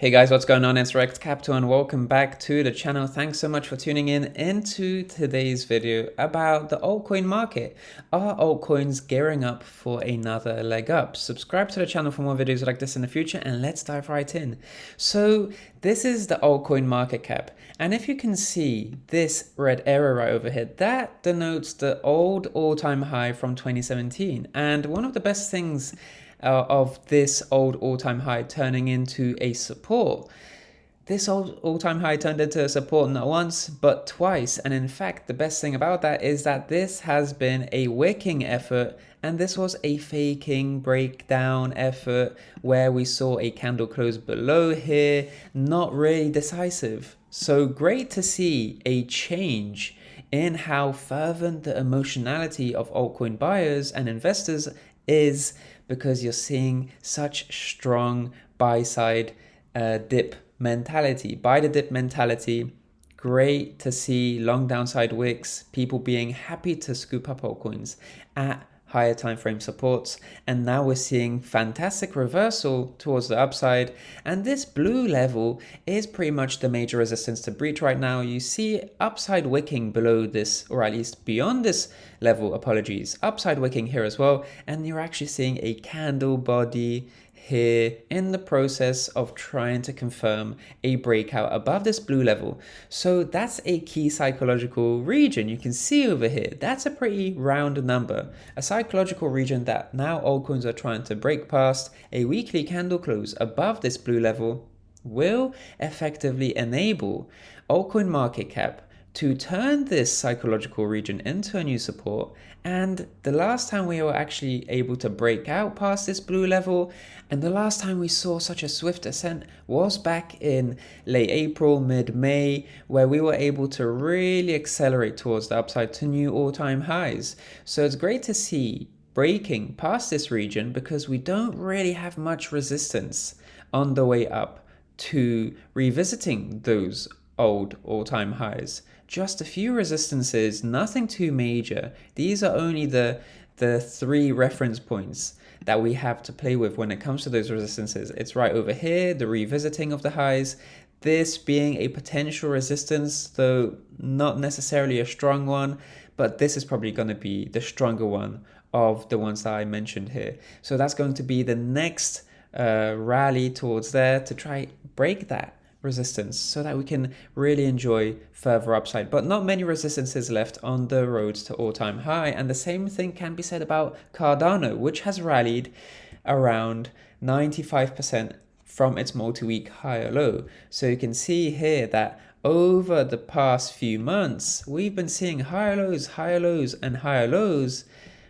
Hey guys, what's going on? It's Rekt Capital and welcome back to the channel. Thanks so much for tuning in into today's video about the altcoin market. Are altcoins gearing up for another leg up? Subscribe to the channel for more videos like this in the future and let's dive right in. So this is the altcoin market cap. And if you can see this red arrow right over here, that denotes the old all-time high from 2017. And one of the best things of this old all-time high turning into a support. This old all-time high turned into a support not once, but twice. And in fact, the best thing about that is that this has been a wicking effort, and this was a faking breakdown effort where we saw a candle close below here, not really decisive. So great to see a change in how fervent the emotionality of altcoin buyers and investors is, because you're seeing such strong buy side dip mentality. Buy the dip mentality. Great to see long downside wicks, people being happy to scoop up altcoins at higher time frame supports, and now we're seeing fantastic reversal towards the upside, and this blue level is pretty much the major resistance to breach right now. You see upside wicking below this, or at least beyond this level, apologies, upside wicking here as well, and you're actually seeing a candle body here in the process of trying to confirm a breakout above this blue level. So that's a key psychological region. You can see over here, that's a pretty round number, a psychological region that now altcoins are trying to break past. A weekly candle close above this blue level will effectively enable altcoin market cap to turn this psychological region into a new support. And the last time we were actually able to break out past this blue level, and the last time we saw such a swift ascent, was back in late April, mid-May, where we were able to really accelerate towards the upside to new all-time highs. So it's great to see breaking past this region, because we don't really have much resistance on the way up to revisiting those old all-time highs. Just a few resistances, nothing too major. These are only the three reference points that we have to play with when it comes to those resistances. It's right over here, the revisiting of the highs, this being a potential resistance, though not necessarily a strong one, but this is probably going to be the stronger one of the ones that I mentioned here. So that's going to be the next rally towards there to try break that resistance so that we can really enjoy further upside. But not many resistances left on the road to all-time high, and the same thing can be said about Cardano, which has rallied around 95% from its multi-week higher low. So you can see here that over the past few months we've been seeing higher lows and higher lows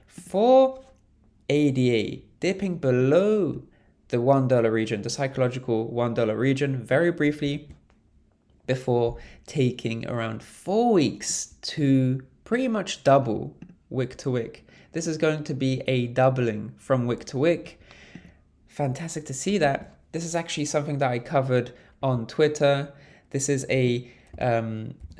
for ADA, dipping below the $1 region, the psychological $1 region, very briefly, before taking around 4 weeks to pretty much double wick to wick. This is going to be a doubling from wick to wick. Fantastic to see that. This is actually something that I covered on Twitter. This is a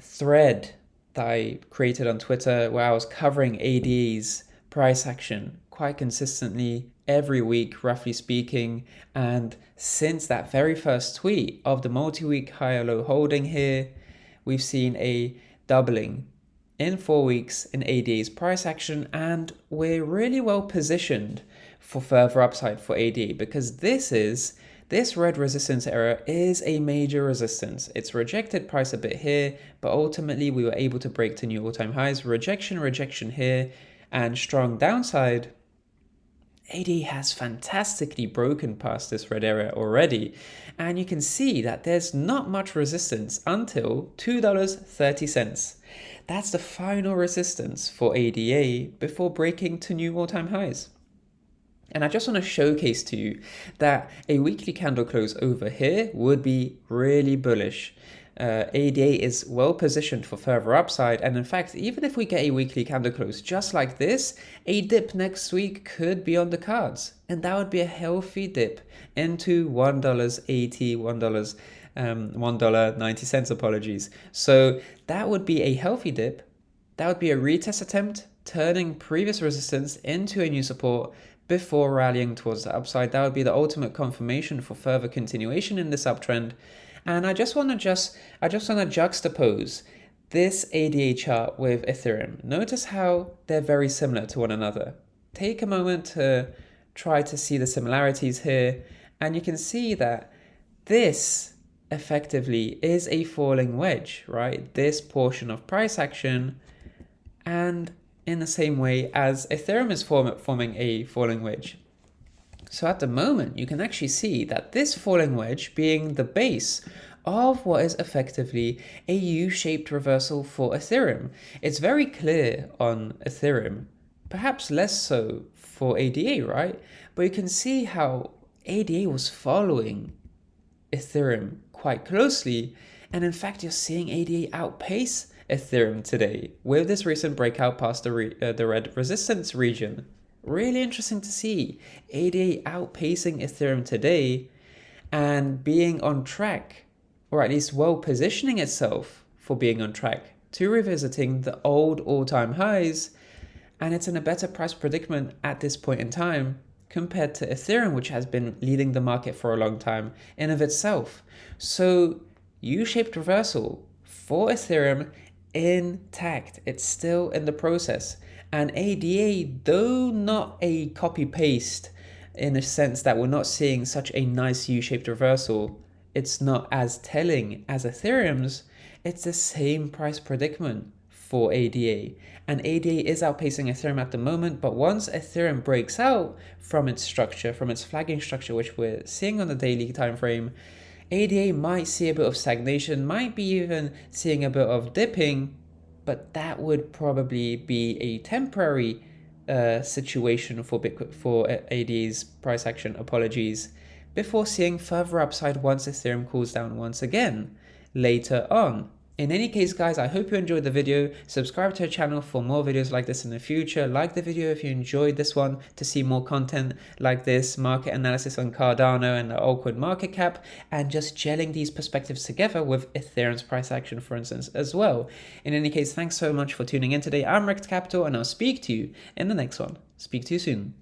thread that I created on Twitter where I was covering ADA's price action quite consistently every week, roughly speaking. And since that very first tweet of the multi-week higher low holding here, we've seen a doubling in 4 weeks in ADA's price action, and we're really well positioned for further upside for ADA, because this red resistance area is a major resistance. It's rejected price a bit here, but ultimately we were able to break to new all-time highs. Rejection here, and strong downside. AD has fantastically broken past this red area already, and you can see that there's not much resistance until $2.30. That's the final resistance for ADA before breaking to new all-time highs. And I just want to showcase to you that a weekly candle close over here would be really bullish. ADA is well positioned for further upside, and in fact, even if we get a weekly candle close just like this, a dip next week could be on the cards, and that would be a healthy dip into $1.80, $1.90, apologies. So that would be a healthy dip. That would be a retest attempt, turning previous resistance into a new support, before rallying towards the upside. That would be the ultimate confirmation for further continuation in this uptrend. And I just want to juxtapose this ADA chart with Ethereum. Notice how they're very similar to one another. Take a moment to try to see the similarities here, and you can see that this effectively is a falling wedge, right? This portion of price action, and in the same way as Ethereum is forming a falling wedge. So at the moment, you can actually see that this falling wedge being the base of what is effectively a U-shaped reversal for Ethereum. It's very clear on Ethereum, perhaps less so for ADA, right? But you can see how ADA was following Ethereum quite closely, and in fact you're seeing ADA outpace Ethereum today with this recent breakout past the red resistance region. Really interesting to see ADA outpacing Ethereum today and being on track, or at least well positioning itself for being on track to revisiting the old all-time highs, and it's in a better price predicament at this point in time compared to Ethereum, which has been leading the market for a long time in of itself. So U-shaped reversal for Ethereum intact. It's still in the process. And ADA, though not a copy-paste in the sense that we're not seeing such a nice U-shaped reversal, it's not as telling as Ethereum's. It's the same price predicament for ADA. And ADA is outpacing Ethereum at the moment, but once Ethereum breaks out from its structure, from its flagging structure, which we're seeing on the daily time frame, ADA might see a bit of stagnation, might be even seeing a bit of dipping, but that would probably be a temporary situation for ADA's price action, before seeing further upside once Ethereum cools down once again later on. In any case, guys, I hope you enjoyed the video. Subscribe to the channel for more videos like this in the future. Like the video if you enjoyed this one to see more content like this, market analysis on Cardano and the altcoin market cap, and just gelling these perspectives together with Ethereum's price action, for instance, as well. In any case, thanks so much for tuning in today. I'm Rekt Capital, and I'll speak to you in the next one. Speak to you soon.